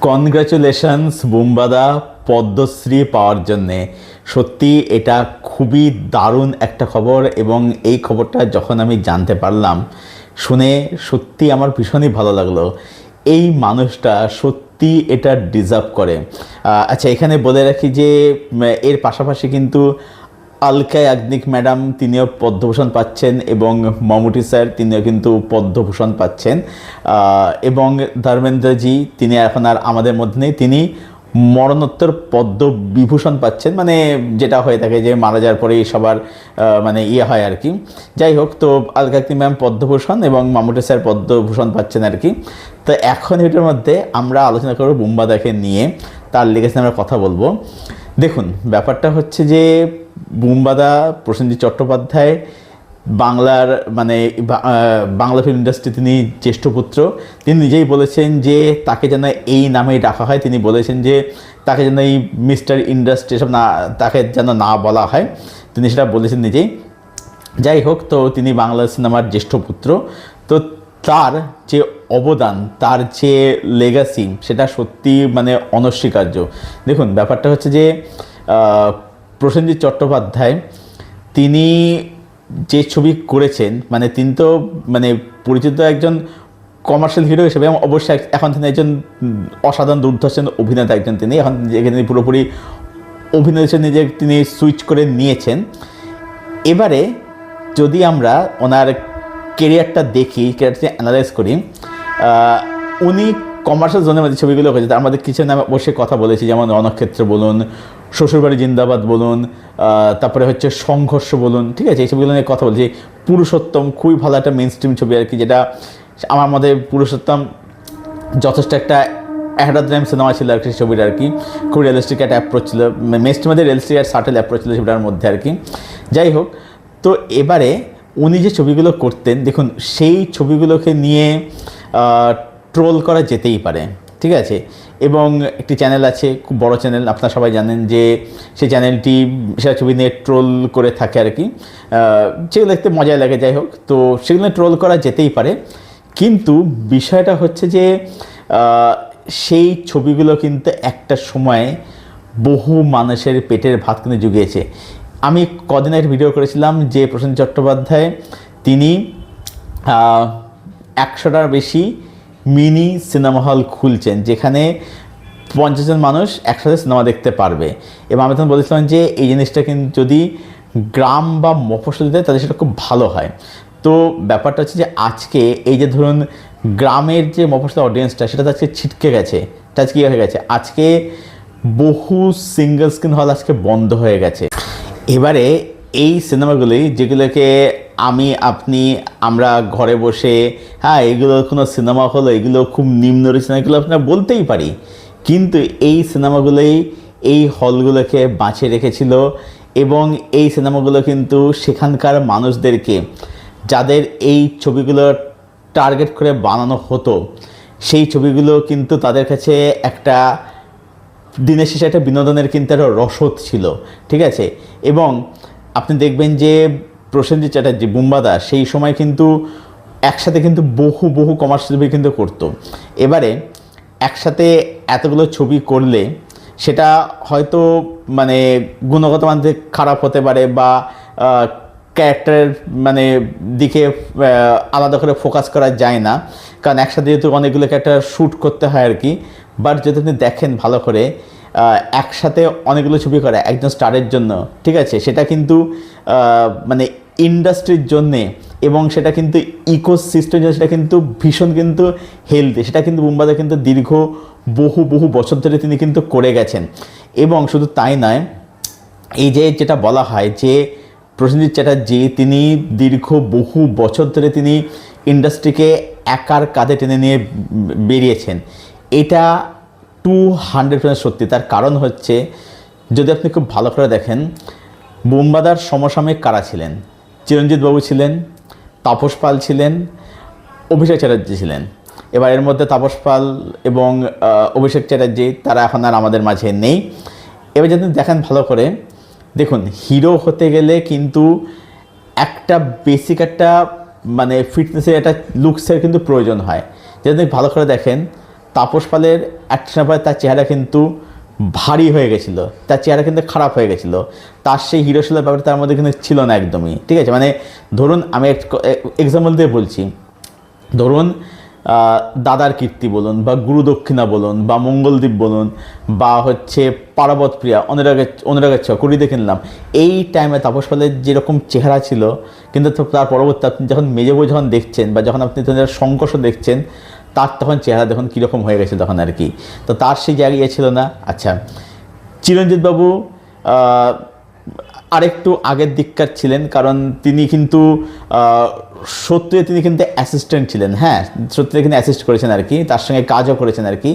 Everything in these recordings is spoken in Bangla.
কনগ্রাচুলেশনস বুম্বাদা পদ্মশ্রী পাওয়ার জন্যে। সত্যি এটা খুবই দারুণ একটা খবর এবং এই খবরটা যখন আমি জানতে পারলাম শুনে সত্যি আমার ভীষণই ভালো লাগলো। এই মানুষটা সত্যি এটা ডিজার্ভ করে। আচ্ছা, এখানে বলে রাখি যে এর পাশাপাশি কিন্তু আলকা ইয়াগনিক ম্যাডাম তিনিও পদ্মভূষণ পাচ্ছেন এবং মমুটি স্যার তিনিও কিন্তু পদ্মভূষণ পাচ্ছেন এবং ধর্মেন্দ্রজি তিনি এখন আর আমাদের মধ্যে নেই, তিনি মরণোত্তর পদ্মবিভূষণ পাচ্ছেন, মানে যেটা হয়ে থাকে যে মারা যাওয়ার পরেই সবার মানে ইয়ে হয় আর কি। যাই হোক, তো আলকা ইয়াগনিক ম্যাম পদ্মভূষণ এবং মামুটি স্যার পদ্মভূষণ পাচ্ছেন আর কি। তো এখন এটার মধ্যে আমরা আলোচনা করব বুম্বাদাকে নিয়ে, তার লেগেছে আমরা কথা বলবো। দেখুন, ব্যাপারটা হচ্ছে যে বুম্বাদা প্রসেনজিৎ চট্টোপাধ্যায় বাংলার মানে বাংলা ফিল্ম ইন্ডাস্ট্রি তিনি জ্যেষ্ঠ পুত্র। তিনি নিজেই বলেছেন যে তাকে যেন এই নামেই ডাকা হয়। তিনি বলেছেন যে তাকে যেন এই মিস্টার ইন্ডাস্ট্রি এসব না, তাকে যেন না বলা হয়, তিনি সেটা বলেছেন নিজেই। যাই হোক, তো তিনি বাংলা সিনেমার জ্যেষ্ঠ পুত্র, তো তার যে অবদান, তার যে লেগাসি সেটা সত্যি মানে অনস্বীকার্য। দেখুন, ব্যাপারটা হচ্ছে যে প্রসেনজিৎ চট্টোপাধ্যায় তিনি যে ছবি করেছেন, মানে তিনি তো মানে পরিচিত একজন কমার্শিয়াল হিরো হিসেবে, এবং অবশ্যই এখন তিনি একজন অসাধারণ দুর্ধর্ষ অভিনেতা একজন। তিনি এখন তিনি পুরোপুরি অভিনয় নিজে তিনি সুইচ করে নিয়েছেন। এবারে যদি আমরা ওনার কেরিয়ারটা দেখি, কেরিয়ারটা অ্যানালাইজ করি, উনি কমার্শিয়াল জোনের মধ্যে ছবিগুলো করেছে। তার মধ্যে কিছু নামে অবশ্যই কথা বলেছি, যেমন রণক্ষেত্র বলুন, শ্বশুরবাড়ি জিন্দাবাদ বলুন, তারপরে হচ্ছে সংঘর্ষ বলুন, ঠিক আছে, এই ছবিগুলো নিয়ে কথা বলছি। পুরুষোত্তম খুবই ভালো একটা মেন স্ট্রিম ছবি আর কি, যেটা আমার মধ্যে পুরুষোত্তম যথেষ্ট একটা অ্যাডাম সিনেমা ছিল আর কি, ছবিটা আর কি খুব রিয়েলিস্টিক একটা অ্যাপ্রোচ ছিল, মেন স্ট্রিমের মধ্যে রিয়েলিস্টিক একটা সাটেল অ্যাপ্রোচ ছিল ছবিটার মধ্যে আর কি। যাই হোক, তো এবারে উনি যে ছবিগুলো করতেন, দেখুন সেই ছবিগুলোকে নিয়ে ট্রোল করা যেতেই পারে, ঠিক আছে। এবং একটি চ্যানেল আছে, খুব বড় চ্যানেল, আপনারা সবাই জানেন যে সেই চ্যানেলটি সেটা ছবি নিয়ে ট্রোল করে থাকে আর কি, যেগুলো দেখতে মজাই লাগে। যাই হোক, তো সেগুলো ট্রোল করা যেতেই পারে, কিন্তু বিষয়টা হচ্ছে যে সেই ছবিগুলো কিন্তু একটা সময়ে বহু মানুষের পেটের ভাত কিন্তু জুগিয়েছে। আমি কদিন একটা ভিডিও করেছিলাম যে প্রসেনজিৎ চট্টোপাধ্যায় তিনি 100টার বেশি মিনি সিনেমা হল খুলছেন, যেখানে 50 জন মানুষ একসাথে সিনেমা দেখতে পারবে। এবং আমি তখন বলেছিলাম যে এই জিনিসটা কিন্তু যদি গ্রাম বা মফস্বল দেয় তাহলে সেটা খুব ভালো হয়। তো ব্যাপারটা হচ্ছে যে আজকে এই যে ধরুন গ্রামের যে মফস্বল অডিয়েন্সটা, সেটা তো আজকে ছিটকে গেছে, এটা আজকে হয়ে গেছে। আজকে বহু সিঙ্গেল স্ক্রিন হল আজকে বন্ধ হয়ে গেছে। এবারে এই সিনেমাগুলি যেগুলোকে আপনি আমরা ঘরে বসে হ্যাঁ এগুলো কোনো সিনেমা হলো, এগুলো খুব নিম্ন সিনেমা, এগুলো আপনারা বলতেই পারি, কিন্তু এই সিনেমাগুলোই এই হলগুলোকে বাঁচিয়ে রেখেছিল। এবং এই সিনেমাগুলো কিন্তু সেখানকার মানুষদেরকে, যাদের এই ছবিগুলো টার্গেট করে বানানো হতো, সেই ছবিগুলো কিন্তু তাদের কাছে একটা দিনের শেষে একটা বিনোদনের কিন্তু একটা রসদ ছিল, ঠিক আছে। এবং আপনি দেখবেন যে প্রসেনজিৎ চ্যাটার্জি বুম্বাদা সেই সময় কিন্তু একসাথে কিন্তু বহু কমার্শিয়াল ছবি কিন্তু করতো। এবারে একসাথে এতগুলো ছবি করলে সেটা হয়তো মানে গুণগত মান থেকে খারাপ হতে পারে, বা ক্যারেক্টারের মানে দিকে আলাদা করে ফোকাস করা যায় না, কারণ একসাথে যেহেতু অনেকগুলো ক্যারেক্টার শ্যুট করতে হয় আর কি। বাট যদি আপনি দেখেন ভালো করে, একসাথে অনেকগুলো ছবি করা একজন স্টারের জন্য, ঠিক আছে, সেটা কিন্তু মানে ইন্ডাস্ট্রির জন্যে এবং সেটা কিন্তু ইকোসিস্টেমের জন্য সেটা কিন্তু ভীষণ কিন্তু হেলদি। সেটা কিন্তু বুম্বাদা কিন্তু দীর্ঘ বহু বছর ধরে তিনি কিন্তু করে গেছেন। এবং শুধু তাই নয়, এই যে যেটা বলা হয় যে প্রসেনজিৎ চ্যাটার্জি তিনি দীর্ঘ বহু বছর ধরে তিনি ইন্ডাস্ট্রিকে একার কাঁধে টেনে নিয়ে বেরিয়েছেন, এটা 200% সত্যি। তার কারণ হচ্ছে, যদি আপনি খুব ভালো করে দেখেন, বুম্বাদার সমসাময়িক কারা ছিলেন? চিরঞ্জিত বাবু ছিলেন, তাপস পাল ছিলেন, অভিষেক চ্যাটার্জি ছিলেন। এবার এর মধ্যে তাপস পাল এবং অভিষেক চ্যাটার্জি তারা এখন আর আমাদের মাঝে নেই। এবার যদি দেখেন ভালো করে, দেখুন হিরো হতে গেলে কিন্তু একটা বেসিক একটা মানে ফিটনেসের একটা লুকসের কিন্তু প্রয়োজন হয়। যদি ভালো করে দেখেন, তাপস পালের একটা সময় তার চেহারা কিন্তু ভারী হয়ে গেছিলো, তার চেহারা কিন্তু খারাপ হয়ে গেছিলো, তার সেই হিরোশিলার ব্যাপারটা তার মধ্যে কিন্তু ছিল না একদমই, ঠিক আছে। মানে ধরুন আমি এক্সাম্পল দিয়ে বলছি, ধরুন দাদার কীর্তি বলুন বা গুরুদক্ষিণা বলুন বা মঙ্গলদ্বীপ বলুন বা হচ্ছে পারাবত প্রিয়া, অনুরাগের ছ কুড়িতে কিনলাম, এই টাইমে তাপস পালের যেরকম চেহারা ছিল, কিন্তু তার পরবর্তী আপনি যখন মেজে বউ যখন দেখছেন বা যখন আপনি সংকর্ষ দেখছেন, তার তখন চেহারা দেখুন কীরকম হয়ে গেছে তখন আর কি। তো তার সেই জায়গায় ছিল না। আচ্ছা, চিরঞ্জিত বাবু আরেকটু আগের দিককার ছিলেন, কারণ তিনি কিন্তু সত্যি তিনি কিন্তু অ্যাসিস্ট্যান্ট ছিলেন, হ্যাঁ সত্যি কিন্তু অ্যাসিস্ট করেছেন আর কি, তার সঙ্গে কাজও করেছেন আর কি।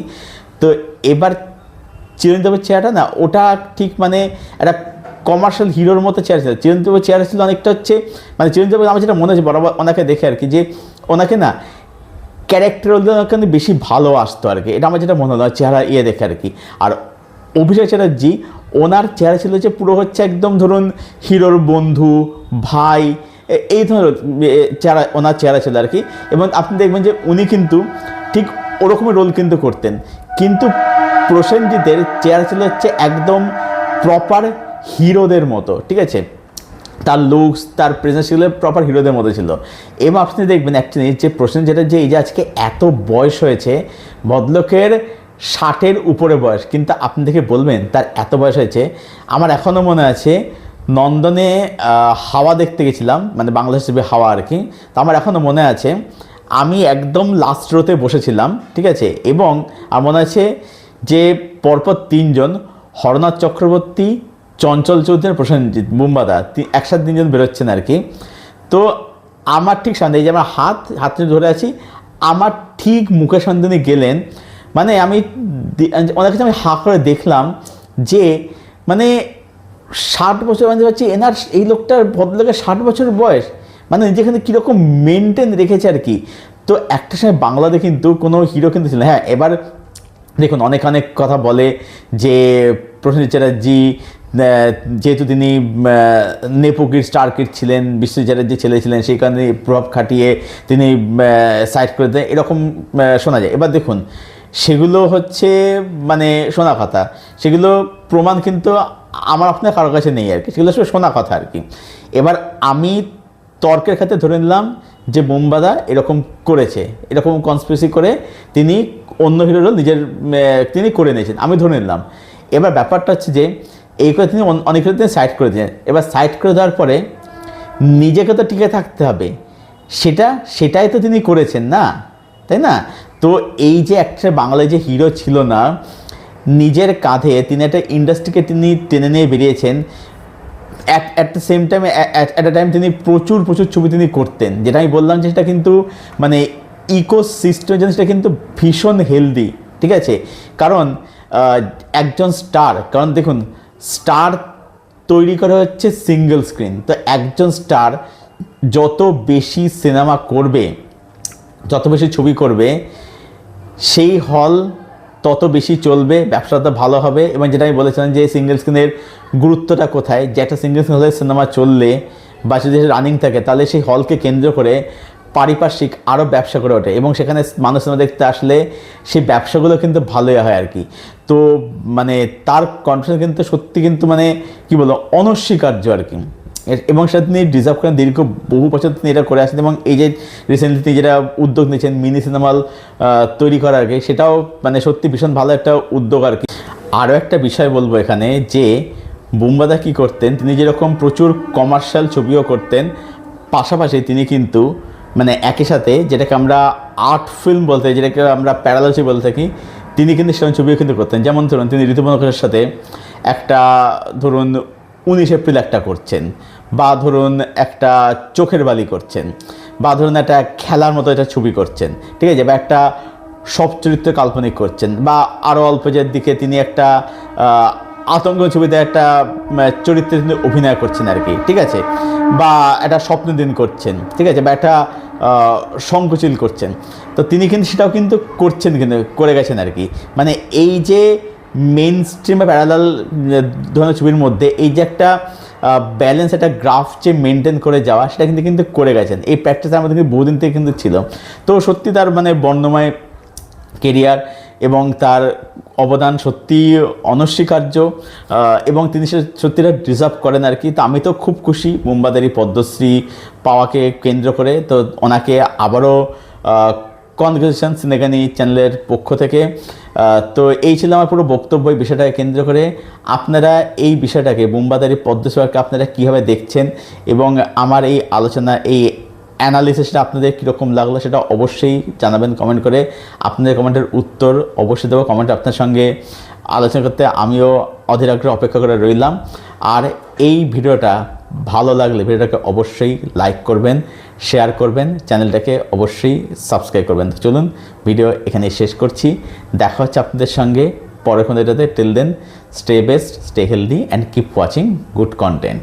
তো এবার চিরঞ্জিত বাবুর চেহারাটা না, ওটা ঠিক মানে একটা কমার্শিয়াল হিরোর মতো চেহারা ছিল। চিরঞ্জিত বাবুর চেহারা ছিল অনেকটা হচ্ছে মানে চিরঞ্জিত বাবু আমার যেটা মনে হচ্ছে বরাবর ওনাকে দেখে আর কি, যে ওনাকে না ক্যারেক্টার কিন্তু বেশি ভালো আসতো আর কি, এটা আমার যেটা মনে হলো চেহারা দেখে আর কি। আর অভিষেক চ্যাটার্জি, ওনার চেহারা ছিল যে পুরো হচ্ছে একদম ধরুন হিরোর বন্ধু, ভাই, এই ধরনের চেহারা ওনার চেহারা ছিল আর কি। এবং আপনি দেখবেন যে উনি কিন্তু ঠিক ওরকমের রোল কিন্তু করতেন, কিন্তু প্রসেনজিতের চেহারা ছিল হচ্ছে একদম প্রপার হিরোদের মতো, ঠিক আছে। তার লুকস, তার প্রেজেন্স ছিল প্রপার হিরোদের মতো ছিল। এবং আপনি দেখবেন একটা জিনিস, যে প্রসেনজিতের যে এই যে আজকে এত বয়স হয়েছে, ভদ্রলোকের 60-এর উপরে বয়স, কিন্তু আপনি দেখে বলবেন তার এত বয়স হয়েছে। আমার এখনও মনে আছে নন্দনে হাওয়া দেখতে গেছিলাম, মানে বাংলাদেশ টিভি হাওয়া আর কি। তো আমার এখনও মনে আছে আমি একদম লাস্ট রোতে বসেছিলাম, ঠিক আছে। এবং আমার মনে আছে যে পরপর 3 জন, হরনাথ চক্রবর্তী, চঞ্চল চৌধুরী, প্রসেনজিৎ, বুম্বাদা, একসাথে 3 জন বেরোচ্ছেন আর কি। তো আমার ঠিক সামনে, এই যে আমার হাতে ধরে আছি, আমার ঠিক মুখের সামনে তিনি গেলেন, মানে আমি অনেক কিছু আমি হাঁ করে দেখলাম যে মানে 60 বছর, মানে পাচ্ছি এনার এই লোকটার, ভদ্রলোকের 60 বছর বয়স, মানে যেখানে কীরকম মেনটেন রেখেছে আর কি। তো একটা সময় বাংলাতে কিন্তু কোনো হিরো কিন্তু ছিল, হ্যাঁ এবার দেখুন অনেক কথা বলে যে প্রসেনজিৎ চ্যাটার্জি যেহেতু তিনি নেপোকিড স্টার কিড ছিলেন, বিশ্বজিৎ চ্যাটার্জি ছেলে ছিলেন, সেই কারণে প্রভাব খাটিয়ে তিনি সাইড করে দেন, এরকম শোনা যায়। এবার দেখুন সেগুলো হচ্ছে মানে শোনা কথা, সেগুলো প্রমাণ কিন্তু আমার আপনার কারোর কাছে নেই আর কি, সেগুলো সব শোনা কথা আর কি। এবার আমি তর্কের ক্ষেত্রে ধরে নিলাম যে বোমবাদা এরকম করেছে, এরকম কনস্পিরেসি করে তিনি অন্য হিরোর তিনি করে নিয়েছেন, আমি ধরে নিলাম। এবার ব্যাপারটা হচ্ছে যে এই করে তিনি অনেক হিরো তিনি সাইড করে দিয়েছেন। এবার সাইড করে দেওয়ার পরে নিজেকে তো টিকে থাকতে হবে, সেটাই তো তিনি করেছেন না, তাই না? তো এই যে একটা বাংলায় যে হিরো ছিল না, নিজের কাঁধে তিনি একটা ইন্ডাস্ট্রিকে তিনি টেনে নিয়ে বেরিয়েছেন। At the same time at a time তিনি প্রচুর ছবি তিনি করতেন, যেটা আমি বললাম যে সেটা কিন্তু মানে ইকোসিস্টেমের জন্য সেটা কিন্তু ভীষণ হেলদি, ঠিক আছে। কারণ একজন স্টার, কারণ দেখুন স্টার তৈরি করা হচ্ছে সিঙ্গেল স্ক্রিন। তো একজন স্টার যত বেশি সিনেমা করবে, যত বেশি ছবি করবে, সেই হল তত বেশি চলবে, ব্যবসাটা ভালো হবে। এবং যেটা আমি বলেছিলাম যে সিঙ্গেল স্ক্রিনের গুরুত্বটা কোথায়, যে একটা সিঙ্গেল স্ক্রিন হলে সিনেমা চললে বা যদি রানিং থাকে, তাহলে সেই হলকে কেন্দ্র করে পারিপার্শ্বিক আরও ব্যবসা করে ওঠে, এবং সেখানে মানুষ সিনেমা দেখতে আসলে সেই ব্যবসাগুলো কিন্তু ভালোই হয় আর কি। তো মানে তার কন্ট্রিবিউশন কিন্তু সত্যি কিন্তু মানে কী বলবো, অনস্বীকার্য আর কি। এবং সেটা তিনি ডিজার্ভ করেন, দীর্ঘ বহু বছর তিনি এটা করে আসেন। এবং এই যে রিসেন্টলি তিনি যেটা উদ্যোগ নিয়েছেন মিনি সিনেমা তৈরি করার আর কি, সেটাও মানে সত্যি ভীষণ ভালো একটা উদ্যোগ আর কি। আরও একটা বিষয় বলবো এখানে, যে বুম্বাদা কী করতেন, তিনি যেরকম প্রচুর কমার্শিয়াল ছবিও করতেন, পাশাপাশি তিনি কিন্তু মানে একই সাথে যেটাকে আমরা আর্ট ফিল্ম বলতে, যেটাকে আমরা প্যারালাল ছবি বলতে থাকি, তিনি কিন্তু সেরকম ছবিও কিন্তু করতেন। যেমন ধরুন তিনি ঋতুপর্ণ ঘোষের সাথে একটা ধরুন 19 এপ্রিল একটা করছেন, বা ধরুন একটা চোখের বালি করছেন, বা ধরুন একটা খেলার মতো একটা ছবি করছেন, ঠিক আছে, বা একটা সব চরিত্র কাল্পনিক করছেন, বা আরও অল্প যে দিকে তিনি একটা আতঙ্ক ছবিতে একটা চরিত্রে তিনি অভিনয় করছেন আর কি, ঠিক আছে, বা একটা স্বপ্ন দিন করছেন, ঠিক আছে, বা একটা শঙ্খচিল করছেন। তো তিনি কিন্তু সেটাও কিন্তু করছেন, কিন্তু করে গেছেন আর কি। মানে এই যে মেন স্ট্রিম বা প্যারালাল ধরনের ছবির মধ্যে এই যে একটা ব্যালেন্স, একটা গ্রাফ যে মেনটেন করে যাওয়া, সেটা কিন্তু করে গেছেন। এই প্র্যাকটিস আমাদের কিন্তু বহুদিন থেকে কিন্তু ছিল। তো সত্যি তার মানে বর্ণময় কেরিয়ার। এবং তার অবদান সত্যি অনস্বীকার্য, এবং তিনি সত্যিটা ডিজার্ভ করেন আর কি। তো আমি তো খুব খুশি মুম্বাদেরই পদ্মশ্রী পাওয়াকে কেন্দ্র করে। তো ওনাকে আবারও কনগ্রেচুলেশন সিনেগানি চ্যানেলের পক্ষ থেকে। তো এই ছিল আমার পুরো বক্তব্য এই বিষয়টাকে কেন্দ্র করে। আপনারা এই বিষয়টাকে মুম্বাদারি পদ্মশ্রীকে আপনারা কীভাবে দেখছেন এবং আমার এই আলোচনা, এই অ্যানালিসিসটা আপনাদের কীরকম লাগলো সেটা অবশ্যই জানাবেন কমেন্ট করে। আপনাদের কমেন্টের উত্তর অবশ্যই দেবো কমেন্টে। আপনার সঙ্গে আলোচনা করতে আমিও অধীর আগ্রহে অপেক্ষা করে রইলাম। আর এই ভিডিওটা ভালো লাগলে ভিডিওটাকে অবশ্যই লাইক করবেন, শেয়ার করবেন, চ্যানেলটাকে অবশ্যই সাবস্ক্রাইব করবেন। চলুন ভিডিও এখানে শেষ করছি। দেখা হচ্ছে আপনাদের সঙ্গে পরের কোনো ভিডিওতে। Till then, stay best, stay healthy and keep watching good content.